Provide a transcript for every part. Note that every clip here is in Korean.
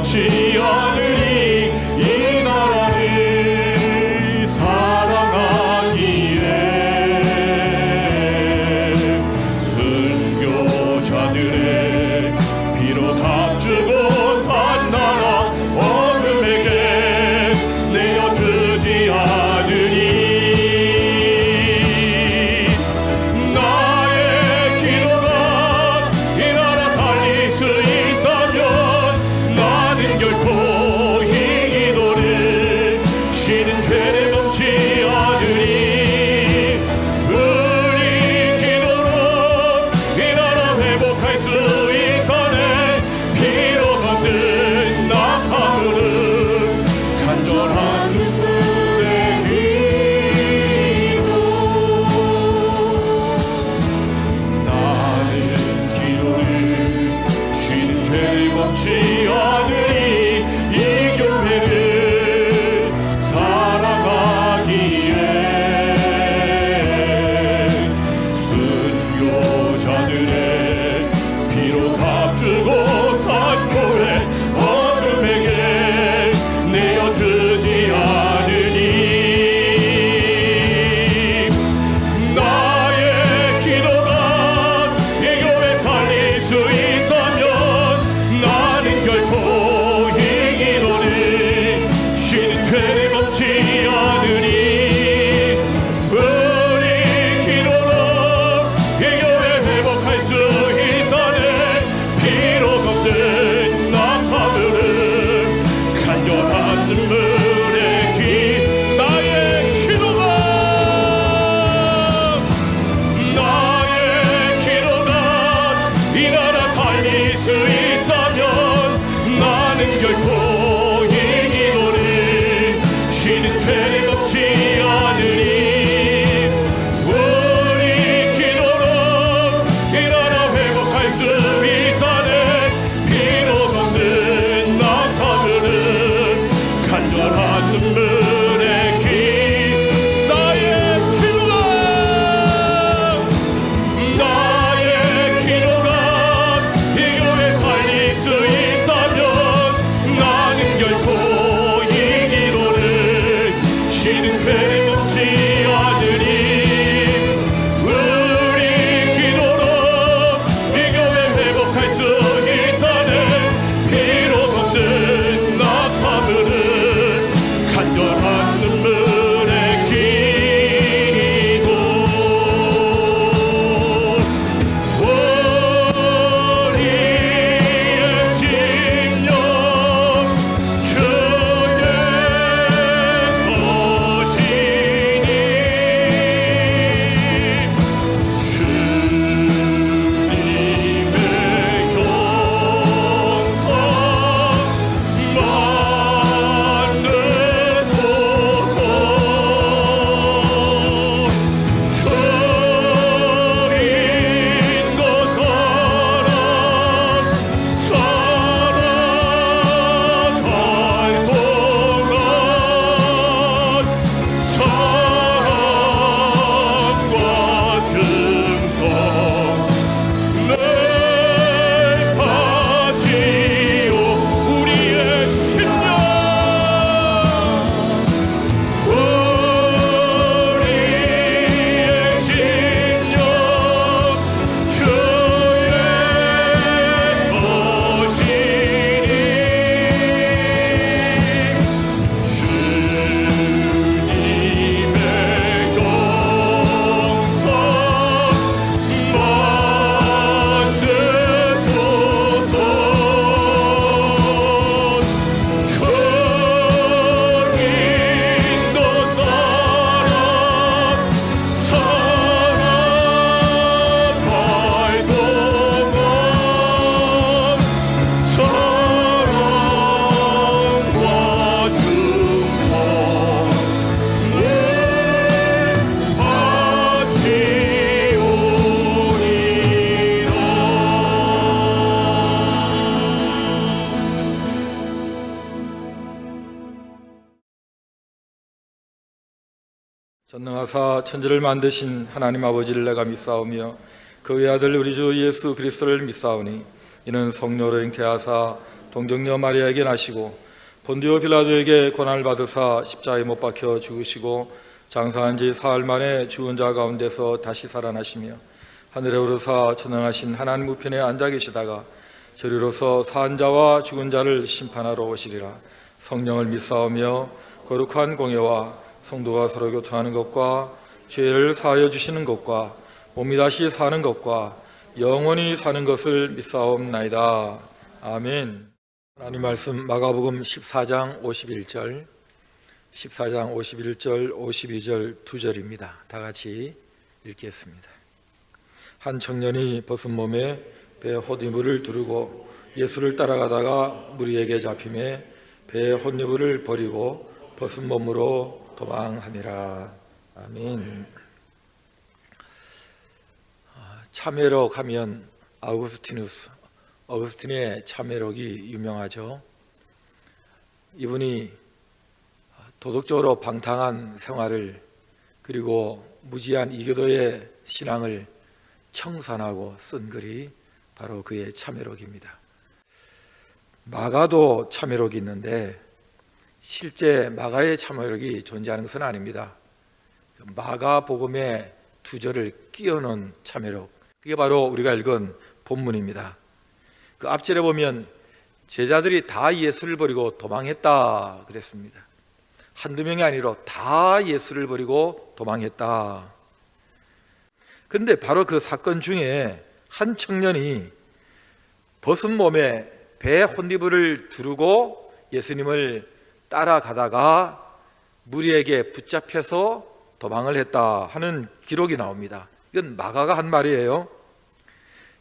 멈지 않으리. 이 나라를 사랑하기에 순교자들의 피로 값주고 산 나라 어둠에게 내어주지 않으리. 나의 기도가 이 나라 살릴 수 있다면 나는 결코 이 기도를 쉬는 죄를 멈지 않으리. 우리 기도로 이 나라 회복할 수 있다네. 피로 만든 낙타무릎 간절한 눈물의 기도. 나는 기도를 쉬는 죄를 멈지 않으리. 이 교회를 사랑하기에 순교자들의 피로 값주고 산 교회 어둠에게 내어주지 않으니. 나의 기도가 이 교회 살릴 수 있다면 나는 결코 이 기도를 쉬는 죄를 멈지 않으니. 우리 기도로 이 교회 회복할 수 있다네. 피로 걷는 낙타무릎 간절한 눈물의 기. 나의 기도가 이 나라 살릴 수 있다면 나는 결코 이 기도를 쉬는 죄를 걷지 않으리. 우리 기도로 이 나라 회복할 수 있다네. 피로 걷는 낙타무릎 간절한 눈물의 기. 나의 기도가 이 교회 살릴 수 있다면 나는 결코 이 기도를 쉬는 죄를 멈지 않으리. 우리 기도로 이 교회 회복할 수 있다네. 피로 걷는 낙타무릎 간절한 눈물의 기도. 우리의 심령 주의 것이니 주님의 경성 만드소서. 주인 것 따라 살아갈 동안 사랑과 증성 내 바지요. 우리의 심령 주의 것이니 주님의 경성 만드소서. 주인 것 따라 살아갈 동안 사랑과 증성 내 전능하사 천지를 만드신 하나님 아버지를 내가 믿사오며 그 외아들 우리 주 예수 그리스도를 믿사오니 이는 성령으로 잉태하사 동정녀 마리아에게 나시고 본디오 빌라도에게 고난을 받으사 십자가에 못 박혀 죽으시고 장사한 지 사흘 만에 죽은 자 가운데서 다시 살아나시며 하늘에 오르사 전능하신 하나님 우편에 앉아 계시다가 저리로서 산 자와 죽은 자를 심판하러 오시리라. 성령을 믿사오며 거룩한 공예와 성도가 서로 교통하는 것과 죄를 사하여 주시는 것과 몸이 다시 사는 것과 영원히 사는 것을 믿사옵나이다. 아멘. 하나님 말씀 마가복음 14장 51절 52절 2절입니다. 다 같이 읽겠습니다. 한 청년이 벗은 몸에 배에 홑이불을 두르고 예수를 따라가다가 무리에게 잡힘에 배에 홑이불을 버리고 벗은 몸으로 도망하니라. 아멘. 참회록 하면 어거스틴의 참회록이 유명하죠. 이분이 도덕적으로 방탕한 생활을 그리고 무지한 이교도의 신앙을 청산하고 쓴 글이 바로 그의 참회록입니다. 마가도 참회록이 있는데 실제 마가의 참회록이 존재하는 것은 아닙니다. 마가복음의 두 절을 끼워넣은 참회록, 그게 바로 우리가 읽은 본문입니다. 그 앞절에 보면 제자들이 다 예수를 버리고 도망했다 그랬습니다. 한두 명이 아니라 다 예수를 버리고 도망했다. 그런데 바로 그 사건 중에 한 청년이 벗은 몸에 배에 홑이불을 두르고 예수님을 따라가다가 무리에게 붙잡혀서 도망을 했다 하는 기록이 나옵니다. 이건 마가가 한 말이에요.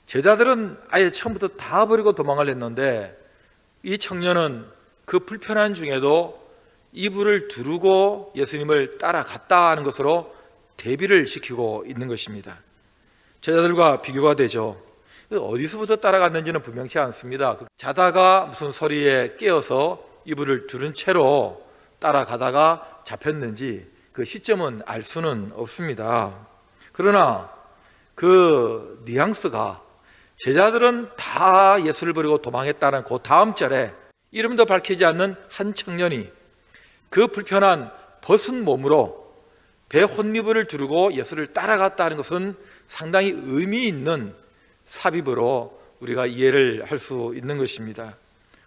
제자들은 아예 처음부터 다 버리고 도망을 했는데 이 청년은 그 불편한 중에도 이불을 두르고 예수님을 따라갔다 하는 것으로 대비를 시키고 있는 것입니다. 제자들과 비교가 되죠. 어디서부터 따라갔는지는 분명치 않습니다. 자다가 무슨 소리에 깨어서 이불을 두른 채로 따라가다가 잡혔는지 그 시점은 알 수는 없습니다. 그러나 그 뉘앙스가 제자들은 다 예수를 버리고 도망했다는 그 다음 절에 이름도 밝히지 않는 한 청년이 그 불편한 벗은 몸으로 배 홑이불을 두르고 예수를 따라갔다는 것은 상당히 의미 있는 삽입으로 우리가 이해를 할 수 있는 것입니다.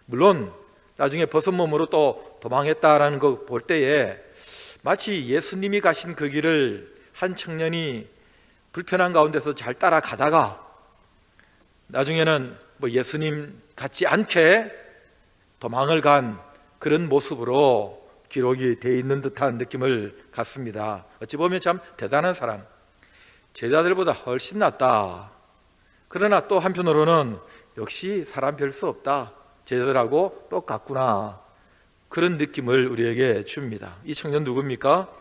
물론 나중에 벗은 몸으로 또 도망했다라는 거 볼 때에 마치 예수님이 가신 그 길을 한 청년이 불편한 가운데서 잘 따라가다가 나중에는 예수님 같지 않게 도망을 간 그런 모습으로 기록이 되어 있는 듯한 느낌을 갖습니다. 어찌 보면 참 대단한 사람, 제자들보다 훨씬 낫다. 그러나 또 한편으로는 역시 사람 별 수 없다, 제자들하고 똑같구나, 그런 느낌을 우리에게 줍니다. 이 청년 누굽니까?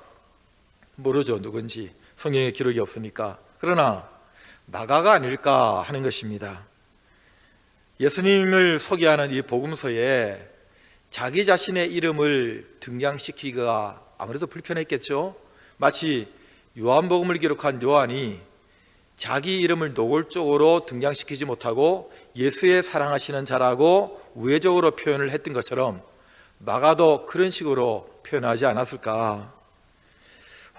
모르죠, 누군지. 성경에 기록이 없으니까. 그러나 마가가 아닐까 하는 것입니다. 예수님을 소개하는 이 복음서에 자기 자신의 이름을 등장시키기가 아무래도 불편했겠죠. 마치 요한복음을 기록한 요한이 자기 이름을 노골적으로 등장시키지 못하고 예수의 사랑하시는 자라고 우회적으로 표현을 했던 것처럼 마가도 그런 식으로 표현하지 않았을까.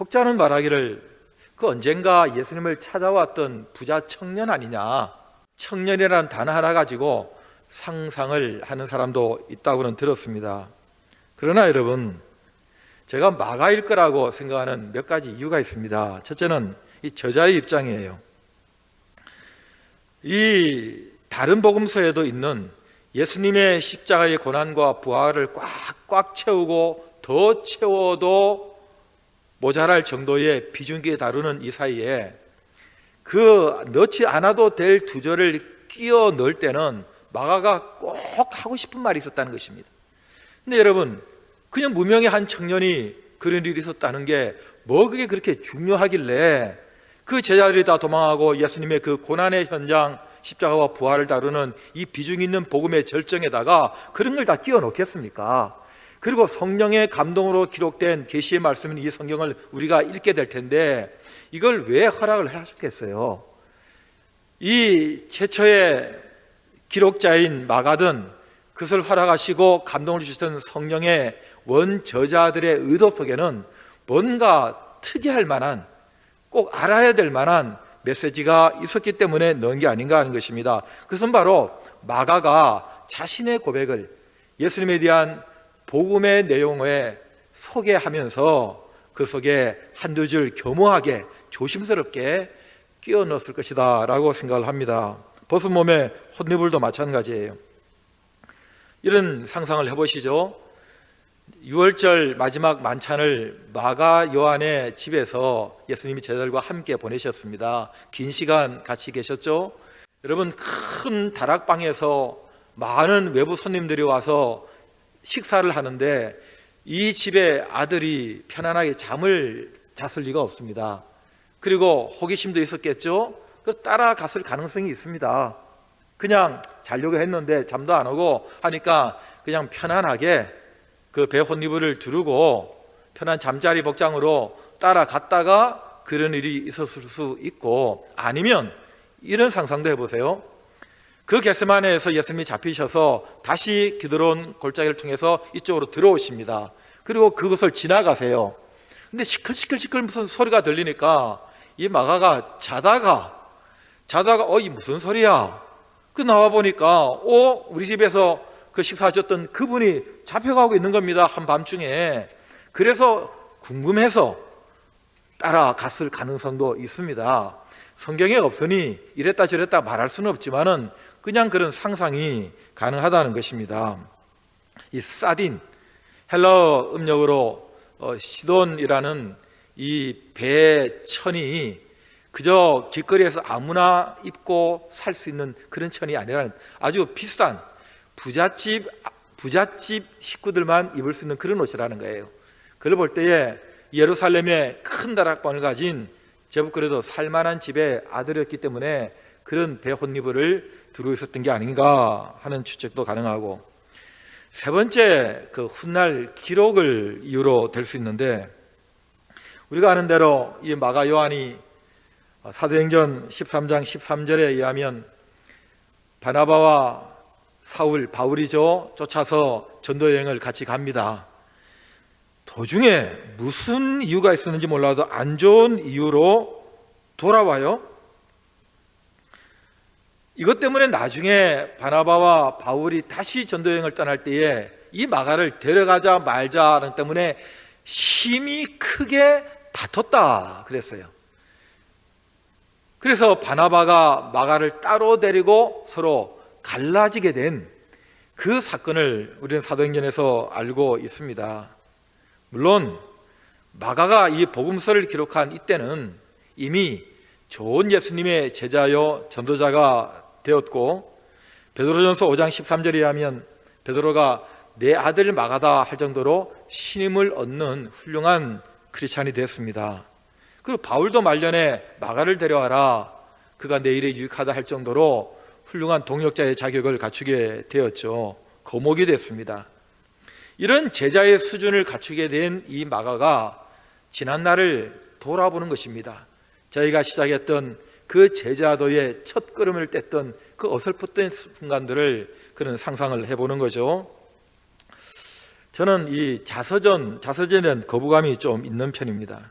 혹자는 말하기를 그 언젠가 예수님을 찾아왔던 부자 청년 아니냐, 청년이라는 단어 하나 가지고 상상을 하는 사람도 있다고는 들었습니다. 그러나 여러분, 제가 마가일 거라고 생각하는 몇 가지 이유가 있습니다. 첫째는 이 저자의 입장이에요. 이 다른 복음서에도 있는 예수님의 십자가의 고난과 부활을 꽉꽉 채우고 더 채워도 모자랄 정도의 비중있게 다루는 이 사이에 그 넣지 않아도 될 두 절을 끼워 넣을 때는 마가가 꼭 하고 싶은 말이 있었다는 것입니다. 근데 여러분, 그냥 무명의 한 청년이 그런 일이 있었다는 게 뭐 그게 그렇게 중요하길래 그 제자들이 다 도망하고 예수님의 그 고난의 현장, 십자가와 부활을 다루는 이 비중 있는 복음의 절정에다가 그런 걸 다 끼워 넣겠습니까? 그리고 성령의 감동으로 기록된 계시의 말씀인 이 성경을 우리가 읽게 될 텐데 이걸 왜 허락을 하셨겠어요? 이 최초의 기록자인 마가든 그것을 허락하시고 감동을 주셨던 성령의 원저자들의 의도 속에는 뭔가 특이할 만한, 꼭 알아야 될 만한 메시지가 있었기 때문에 넣은 게 아닌가 하는 것입니다. 그것은 바로 마가가 자신의 고백을 예수님에 대한 복음의 내용에 소개하면서 그 속에 한두 줄 교묘하게 조심스럽게 끼워 넣었을 것이다 라고 생각을 합니다. 벗은 몸에 혼이불도 마찬가지예요. 이런 상상을 해보시죠. 6월절 마지막 만찬을 마가 요한의 집에서 예수님이 제자들과 함께 보내셨습니다. 긴 시간 같이 계셨죠. 여러분, 큰 다락방에서 많은 외부 손님들이 와서 식사를 하는데 이 집의 아들이 편안하게 잠을 잤을 리가 없습니다. 그리고 호기심도 있었겠죠. 따라갔을 가능성이 있습니다. 그냥 자려고 했는데 잠도 안 오고 하니까 그냥 편안하게 그 배 혼이불을 두르고 편한 잠자리 복장으로 따라갔다가 그런 일이 있었을 수 있고, 아니면 이런 상상도 해보세요. 그 겟세마네에서 예수님이 잡히셔서 다시 기드론 골짜기를 통해서 이쪽으로 들어오십니다. 그리고 그것을 지나가세요. 근데 시끌시끌 무슨 소리가 들리니까 이 마가가 자다가 이 무슨 소리야? 그 나와 보니까 우리 집에서 그 식사하셨던 그분이 잡혀가고 있는 겁니다. 한밤중에. 그래서 궁금해서 따라갔을 가능성도 있습니다. 성경에 없으니 이랬다 저랬다 말할 수는 없지만은 그냥 그런 상상이 가능하다는 것입니다. 이 사딘, 헬라어 음력으로 시돈이라는 이 배천이 그저 길거리에서 아무나 입고 살 수 있는 그런 천이 아니라 아주 비싼 부잣집 식구들만 입을 수 있는 그런 옷이라는 거예요. 그걸 볼 때에 예루살렘의 큰 다락방을 가진 제법 그래도 살만한 집의 아들이었기 때문에 그런 배 혼이불을 두르고 있었던 게 아닌가 하는 추측도 가능하고, 세 번째 그 훗날 기록을 이유로 될 수 있는데, 우리가 아는 대로 이 마가 요한이 사도행전 13장 13절에 의하면 바나바와 바울이죠, 쫓아서 전도여행을 같이 갑니다. 도중에 무슨 이유가 있었는지 몰라도 안 좋은 이유로 돌아와요. 이것 때문에 나중에 바나바와 바울이 다시 전도여행을 떠날 때에 이 마가를 데려가자 말자는 때문에 심히 크게 다퉜다 그랬어요. 그래서 바나바가 마가를 따로 데리고 서로 갈라지게 된 그 사건을 우리는 사도행전에서 알고 있습니다. 물론 마가가 이 복음서를 기록한 이때는 이미 좋은 예수님의 제자요 전도자가 되었고, 베드로전서 5장 13절에 하면 베드로가 내 아들 마가다 할 정도로 신임을 얻는 훌륭한 크리스찬이 됐습니다. 그리고 바울도 말년에 마가를 데려와라, 그가 내 일에 유익하다 할 정도로 훌륭한 동역자의 자격을 갖추게 되었죠. 거목이 됐습니다. 이런 제자의 수준을 갖추게 된 이 마가가 지난날을 돌아보는 것입니다. 저희가 시작했던 그 제자도의 첫 걸음을 뗐던 그 어설펐던 순간들을 그런 상상을 해보는 거죠. 저는 이 자서전에는 거부감이 좀 있는 편입니다.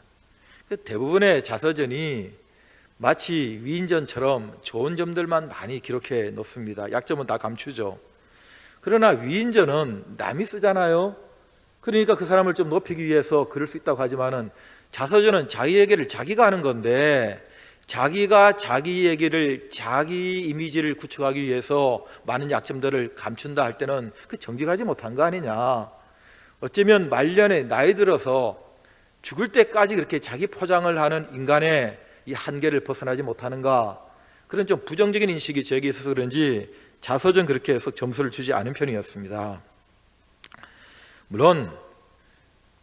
대부분의 자서전이 마치 위인전처럼 좋은 점들만 많이 기록해 놓습니다. 약점은 다 감추죠. 그러나 위인전은 남이 쓰잖아요. 그러니까 그 사람을 좀 높이기 위해서 그럴 수 있다고 하지만은 자서전은 자기 얘기를 자기가 하는 건데, 자기가 자기 얘기를, 자기 이미지를 구축하기 위해서 많은 약점들을 감춘다 할 때는 그 정직하지 못한 거 아니냐. 어쩌면 말년에 나이 들어서 죽을 때까지 그렇게 자기 포장을 하는 인간의 이 한계를 벗어나지 못하는가, 그런 좀 부정적인 인식이 저에게 있어서 그런지 자서전 그렇게 해서 점수를 주지 않은 편이었습니다. 물론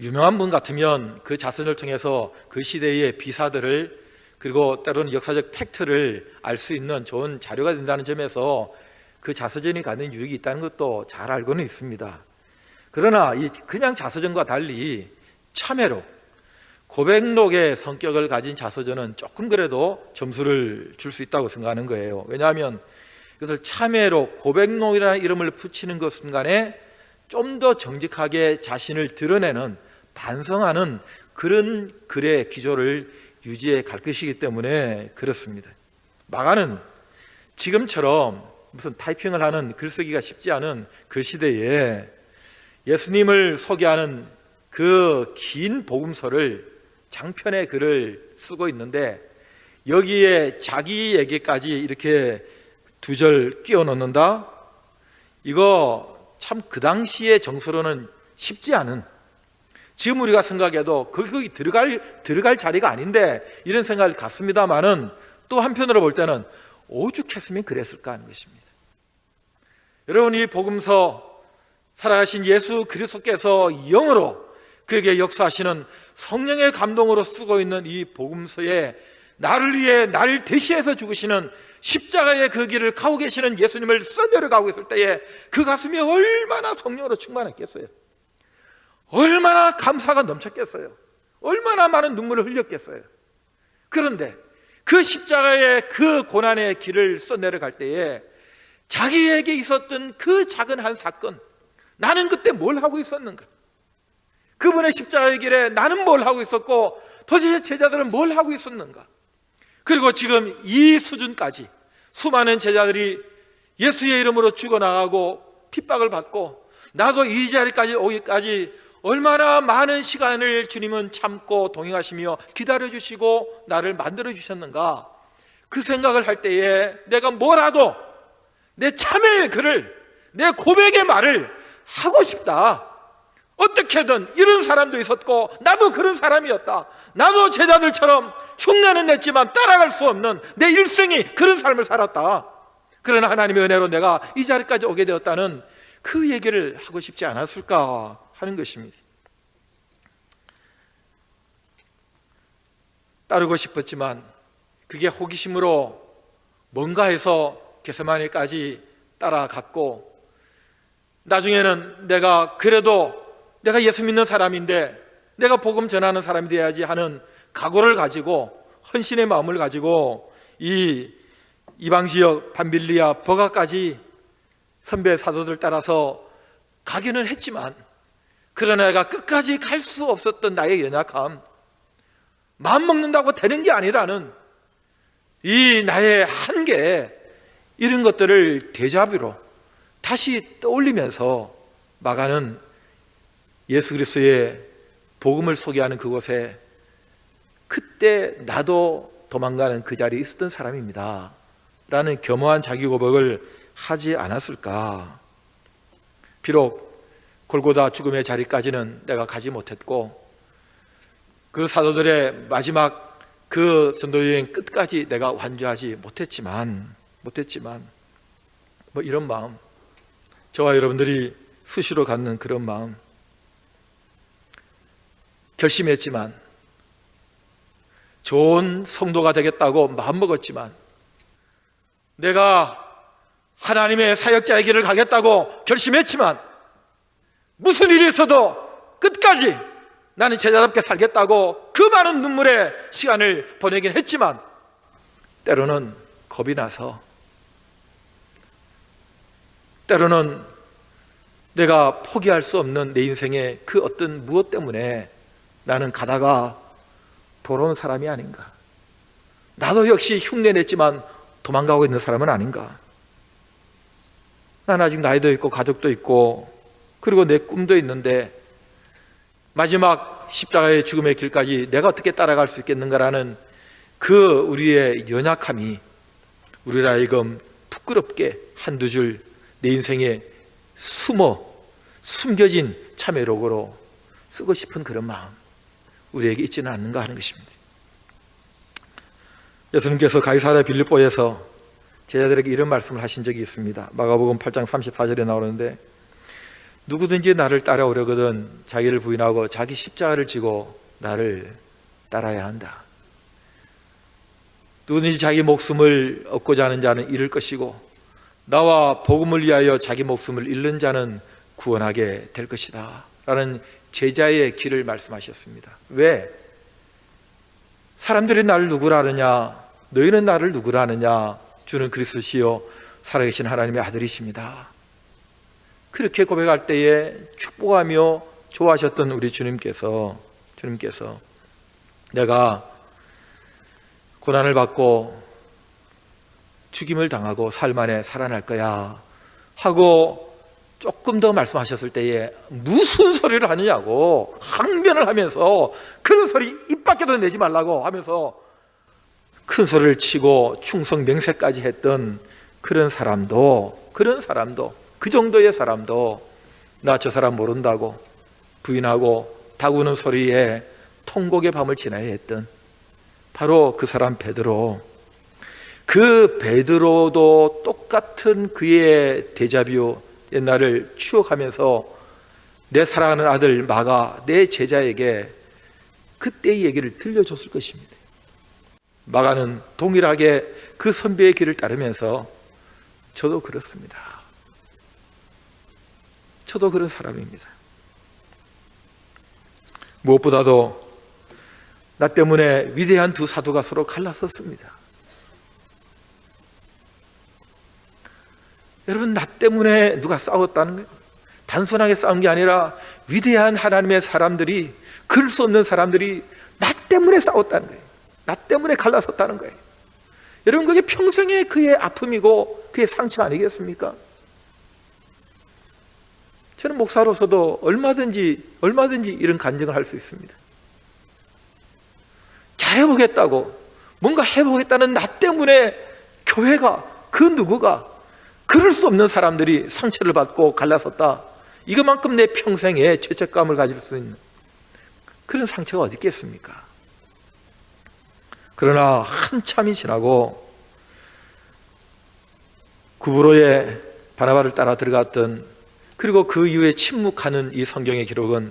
유명한 분 같으면 그 자서전을 통해서 그 시대의 비사들을, 그리고 때로는 역사적 팩트를 알 수 있는 좋은 자료가 된다는 점에서 그 자서전이 갖는 유익이 있다는 것도 잘 알고는 있습니다. 그러나 이 그냥 자서전과 달리 참회록, 고백록의 성격을 가진 자서전은 조금 그래도 점수를 줄 수 있다고 생각하는 거예요. 왜냐하면 이것을 참회로 고백록이라는 이름을 붙이는 것 순간에 좀 더 정직하게 자신을 드러내는, 반성하는 그런 글의 기조를 유지해 갈 것이기 때문에 그렇습니다. 마가는 지금처럼 무슨 타이핑을 하는, 글쓰기가 쉽지 않은 그 시대에 예수님을 소개하는 그 긴 복음서를, 장편의 글을 쓰고 있는데 여기에 자기 얘기까지 이렇게 두 절 끼워 넣는다? 이거 참 그 당시의 정서로는 쉽지 않은, 지금 우리가 생각해도 거기 들어갈 자리가 아닌데 이런 생각을 갖습니다만은, 또 한편으로 볼 때는 오죽했으면 그랬을까 하는 것입니다. 여러분, 이 복음서 살아가신 예수 그리스도께서 영으로 그에게 역사하시는 성령의 감동으로 쓰고 있는 이 복음서에 나를 위해 나를 대신해서 죽으시는 십자가의 그 길을 가고 계시는 예수님을 써내려가고 있을 때에 그 가슴이 얼마나 성령으로 충만했겠어요. 얼마나 감사가 넘쳤겠어요. 얼마나 많은 눈물을 흘렸겠어요. 그런데 그 십자가의 그 고난의 길을 써내려갈 때에 자기에게 있었던 그 작은 한 사건, 나는 그때 뭘 하고 있었는가? 그분의 십자가의 길에 나는 뭘 하고 있었고 도대체 제자들은 뭘 하고 있었는가? 그리고 지금 이 수준까지 수많은 제자들이 예수의 이름으로 죽어나가고 핍박을 받고, 나도 이 자리까지 오기까지 얼마나 많은 시간을 주님은 참고 동행하시며 기다려주시고 나를 만들어주셨는가? 그 생각을 할 때에 내가 뭐라도 내 참회의 글을, 내 고백의 말을 하고 싶다. 어떻게든 이런 사람도 있었고 나도 그런 사람이었다. 나도 제자들처럼 흉내는 냈지만 따라갈 수 없는 내 일생이 그런 삶을 살았다. 그러나 하나님의 은혜로 내가 이 자리까지 오게 되었다는 그 얘기를 하고 싶지 않았을까 하는 것입니다. 따르고 싶었지만 그게 호기심으로 뭔가 해서 겟세마네까지 따라갔고, 나중에는 내가 그래도 내가 예수 믿는 사람인데 내가 복음 전하는 사람이 되어야지 하는 각오를 가지고, 헌신의 마음을 가지고 이 이방지역 밤빌리아 버가까지 선배 사도들 따라서 가기는 했지만, 그러나 내가 끝까지 갈 수 없었던 나의 연약함, 마음 먹는다고 되는 게 아니라는 이 나의 한계, 이런 것들을 데자뷰로 다시 떠올리면서 마가는 예수 그리스도의 복음을 소개하는 그곳에 그때 나도 도망가는 그 자리에 있었던 사람입니다 라는 겸허한 자기 고백을 하지 않았을까? 비록 골고다 죽음의 자리까지는 내가 가지 못했고, 그 사도들의 마지막 그 전도여행 끝까지 내가 완주하지 못했지만 뭐 이런 마음, 저와 여러분들이 수시로 갖는 그런 마음, 결심했지만, 좋은 성도가 되겠다고 마음먹었지만, 내가 하나님의 사역자의 길을 가겠다고 결심했지만, 무슨 일이 있어도 끝까지 나는 제자답게 살겠다고 그 많은 눈물의 시간을 보내긴 했지만, 때로는 겁이 나서, 때로는 내가 포기할 수 없는 내 인생의 그 어떤 무엇 때문에 나는 가다가 돌아온 사람이 아닌가, 나도 역시 흉내냈지만 도망가고 있는 사람은 아닌가, 난 아직 나이도 있고 가족도 있고 그리고 내 꿈도 있는데 마지막 십자가의 죽음의 길까지 내가 어떻게 따라갈 수 있겠는가라는 그 우리의 연약함이 우리를 하여금 부끄럽게 한두 줄 내 인생에 숨겨진 참회록으로 쓰고 싶은 그런 마음, 우리에게 있지는 않는가 하는 것입니다. 예수님께서 가이사랴 빌립보에서 제자들에게 이런 말씀을 하신 적이 있습니다. 마가복음 8장 34절에 나오는데, 누구든지 나를 따라오려거든 자기를 부인하고 자기 십자가를 지고 나를 따라야 한다. 누구든지 자기 목숨을 얻고자 하는 자는 잃을 것이고, 나와 복음을 위하여 자기 목숨을 잃는 자는 구원하게 될 것이다 라는 제자의 길을 말씀하셨습니다. 왜? 사람들이 나를 누구라 하느냐, 너희는 나를 누구라 하느냐, 주는 그리스도시요 살아계신 하나님의 아들이십니다. 그렇게 고백할 때에 축복하며 좋아하셨던 우리 주님께서 내가 고난을 받고 죽임을 당하고 사흘 만에 살아날 거야 하고 조금 더 말씀하셨을 때에 무슨 소리를 하느냐고 항변을 하면서 그런 소리 입 밖에도 내지 말라고 하면서 큰 소리를 치고 충성 맹세까지 했던 그런 사람도 그 정도의 사람도 나 저 사람 모른다고 부인하고 다구는 소리에 통곡의 밤을 지나야 했던 바로 그 사람 베드로. 그 베드로도 똑같은 그의 데자뷰 옛날을 추억하면서 내 사랑하는 아들 마가 내 제자에게 그때의 얘기를 들려줬을 것입니다. 마가는 동일하게 그 선배의 길을 따르면서 저도 그렇습니다. 저도 그런 사람입니다. 무엇보다도 나 때문에 위대한 두 사도가 서로 갈랐었습니다. 여러분, 나 때문에 누가 싸웠다는 거예요? 단순하게 싸운 게 아니라 위대한 하나님의 사람들이, 그럴 수 없는 사람들이 나 때문에 싸웠다는 거예요. 나 때문에 갈라섰다는 거예요. 여러분, 그게 평생의 그의 아픔이고 그의 상처 아니겠습니까? 저는 목사로서도 얼마든지 이런 간증을 할 수 있습니다. 잘해보겠다고, 뭔가 해보겠다는 나 때문에 교회가, 그 누구가, 그럴 수 없는 사람들이 상처를 받고 갈라섰다. 이것만큼 내 평생에 죄책감을 가질 수 있는 그런 상처가 어디 있겠습니까? 그러나 한참이 지나고 구브로에 바나바를 따라 들어갔던, 그리고 그 이후에 침묵하는 이 성경의 기록은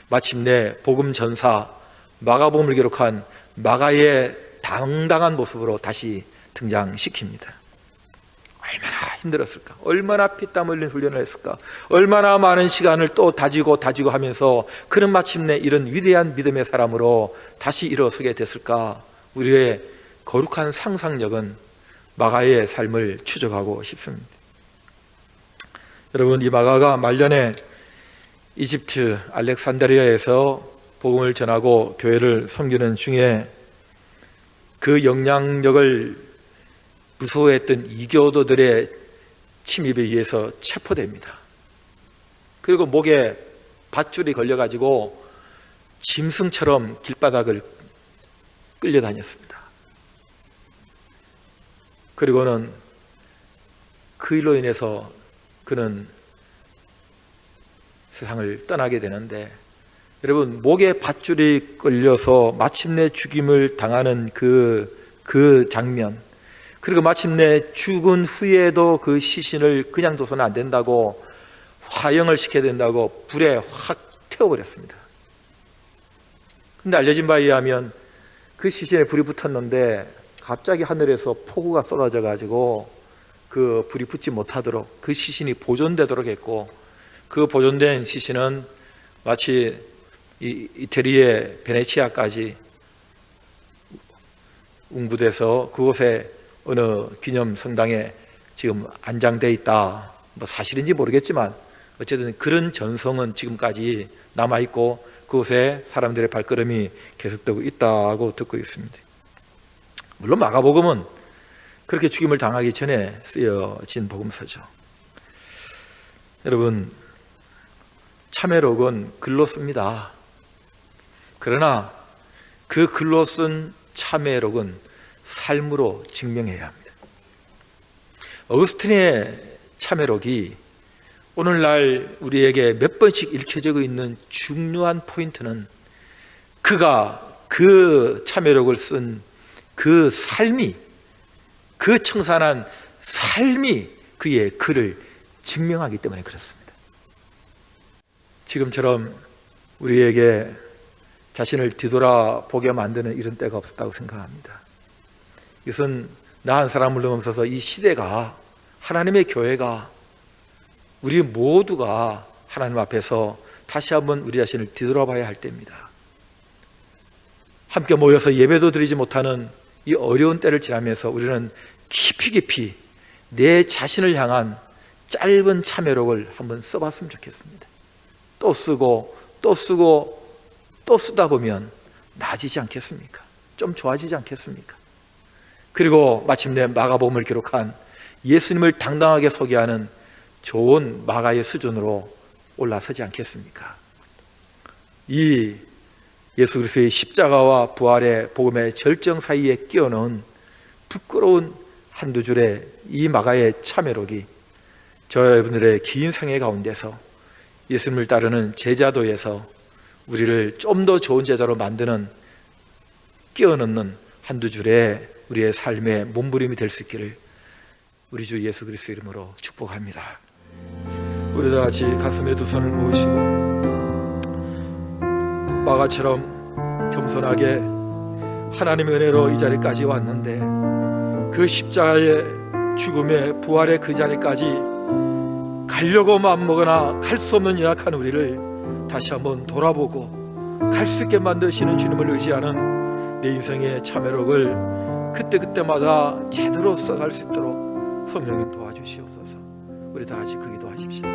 마침내 복음 전사 마가복음을 기록한 마가의 당당한 모습으로 다시 등장시킵니다. 얼마나 힘들었을까? 얼마나 피땀 흘린 훈련을 했을까? 얼마나 많은 시간을 또 다지고 하면서 그는 마침내 이런 위대한 믿음의 사람으로 다시 일어서게 됐을까? 우리의 거룩한 상상력은 마가의 삶을 추적하고 싶습니다. 여러분, 이 마가가 말년에 이집트 알렉산드리아에서 복음을 전하고 교회를 섬기는 중에 그 영향력을 무서워했던 이교도들의 침입에 의해서 체포됩니다. 그리고 목에 밧줄이 걸려가지고 짐승처럼 길바닥을 끌려다녔습니다. 그리고는 그 일로 인해서 그는 세상을 떠나게 되는데, 여러분, 목에 밧줄이 끌려서 마침내 죽임을 당하는 그 장면, 그리고 마침내 죽은 후에도 그 시신을 그냥 둬서는 안 된다고 화형을 시켜야 된다고 불에 확 태워버렸습니다. 근데 알려진 바에 의하면 그 시신에 불이 붙었는데 갑자기 하늘에서 폭우가 쏟아져 가지고 그 불이 붙지 못하도록 그 시신이 보존되도록 했고, 그 보존된 시신은 마치 이태리의 베네치아까지 운구돼서 그곳에 어느 기념 성당에 지금 안장되어 있다. 뭐 사실인지 모르겠지만 어쨌든 그런 전성은 지금까지 남아있고 그곳에 사람들의 발걸음이 계속되고 있다고 듣고 있습니다. 물론 마가복음은 그렇게 죽임을 당하기 전에 쓰여진 복음서죠. 여러분, 참회록은 글로 씁니다. 그러나 그 글로 쓴 참회록은 삶으로 증명해야 합니다. 어거스틴의 참회록이 오늘날 우리에게 몇 번씩 읽혀지고 있는 중요한 포인트는 그가 그 참회록을 쓴 그 삶이, 그 청산한 삶이 그의 글을 증명하기 때문에 그렇습니다. 지금처럼 우리에게 자신을 뒤돌아보게 만드는 이런 때가 없었다고 생각합니다. 이것은 나 한 사람을 넘어서서 이 시대가, 하나님의 교회가, 우리 모두가 하나님 앞에서 다시 한번 우리 자신을 뒤돌아봐야 할 때입니다. 함께 모여서 예배도 드리지 못하는 이 어려운 때를 지나면서 우리는 깊이 내 자신을 향한 짧은 참회록을 한번 써봤으면 좋겠습니다. 또 쓰고 또 쓰고 또 쓰다 보면 나아지지 않겠습니까? 좀 좋아지지 않겠습니까? 그리고 마침내 마가복음을 기록한 예수님을 당당하게 소개하는 좋은 마가의 수준으로 올라서지 않겠습니까? 이 예수 그리스도의 십자가와 부활의 복음의 절정 사이에 끼어넣은 부끄러운 한두 줄의 이 마가의 참회록이 저여러분들의 긴 생애 가운데서 예수님을 따르는 제자도에서 우리를 좀 더 좋은 제자로 만드는 끼어넣는 한두 줄의 우리의 삶의 몸부림이 될 수 있기를 우리 주 예수 그리스도 이름으로 축복합니다. 우리 다 같이 가슴에 두 손을 모으시고 마가처럼 겸손하게 하나님의 은혜로 이 자리까지 왔는데 그 십자가의 죽음의 부활의 그 자리까지 가려고 마음먹으나 갈 수 없는 연약한 우리를 다시 한번 돌아보고 갈 수 있게 만드시는 주님을 의지하는 내 인생의 참회록을 그때그때마다 제대로 써갈 수 있도록 성령님 도와주시옵소서. 우리 다 같이 그 기도하십시다.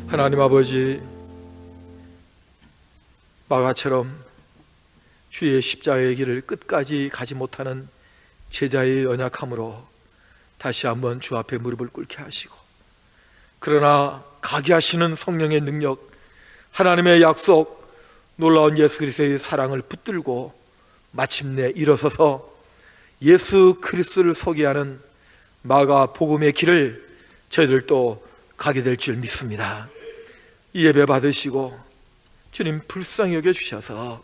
하나님 아버지, 마가처럼 주의 십자가의 길을 끝까지 가지 못하는 제자의 연약함으로 다시 한번 주 앞에 무릎을 꿇게 하시고, 그러나 가게 하시는 성령의 능력, 하나님의 약속, 놀라운 예수 그리스도의 사랑을 붙들고 마침내 일어서서 예수 그리스도를 소개하는 마가 복음의 길을 저희들도 가게 될 줄 믿습니다. 이 예배 받으시고 주님 불쌍히 여겨주셔서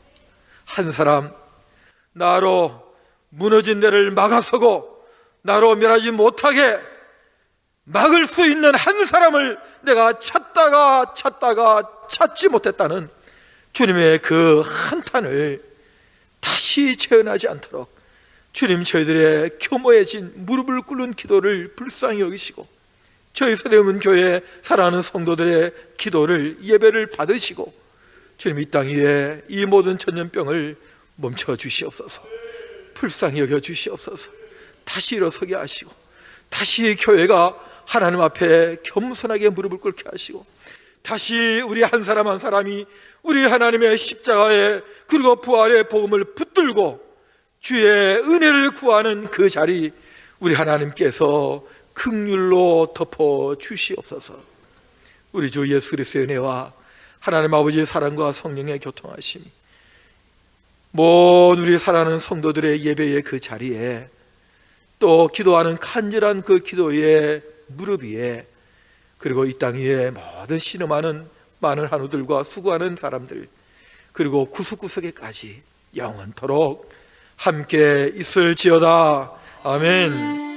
한 사람, 나로 무너진 데를 막아서고 나로 멸하지 못하게 막을 수 있는 한 사람을 내가 찾다가 찾지 못했다는 주님의 그 한탄을 다시 재현하지 않도록 주님 저희들의 교모해진 무릎을 꿇는 기도를 불쌍히 여기시고 저희 서대문 교회 사랑하는 성도들의 기도를, 예배를 받으시고 주님 이 땅 위에 이 모든 전염병을 멈춰 주시옵소서. 불쌍히 여겨 주시옵소서. 다시 일어서게 하시고 다시 교회가 하나님 앞에 겸손하게 무릎을 꿇게 하시고 다시 우리 한 사람 한 사람이 우리 하나님의 십자가에 그리고 부활의 복음을 붙들고 주의 은혜를 구하는 그 자리 우리 하나님께서 긍휼로 덮어 주시옵소서. 우리 주 예수 그리스도의 은혜와 하나님 아버지의 사랑과 성령의 교통하심이 모든 우리 사랑하는 성도들의 예배의 그 자리에 또 기도하는 간절한 그 기도의 무릎 위에 그리고 이 땅 위에 모든 신음하는 많은 한우들과 수고하는 사람들 그리고 구석구석에까지 영원토록 함께 있을지어다. 아멘.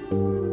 주